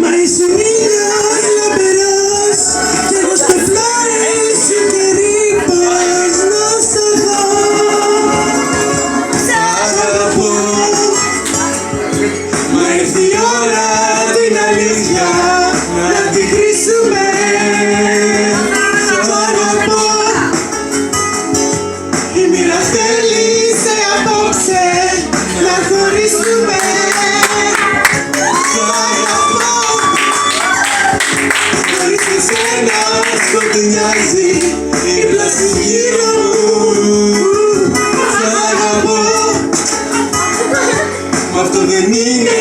μα είσαι μια λαμπεράς κι εγώ στο πλάι σου και ρίπας να σ' αγαπώ. Μα ήρθε η ώρα την αλήθεια να την κρίσουμε. Σ' αγαπώ. Η μοίρα θέλει σε απόψε να χωρίσουμε. Σ' αγαπώ. Χωρίς εσένα σκοτεινιάζει η πλάση γύρω μου. Σ' αγαπώ. Μα αυτό δεν είναι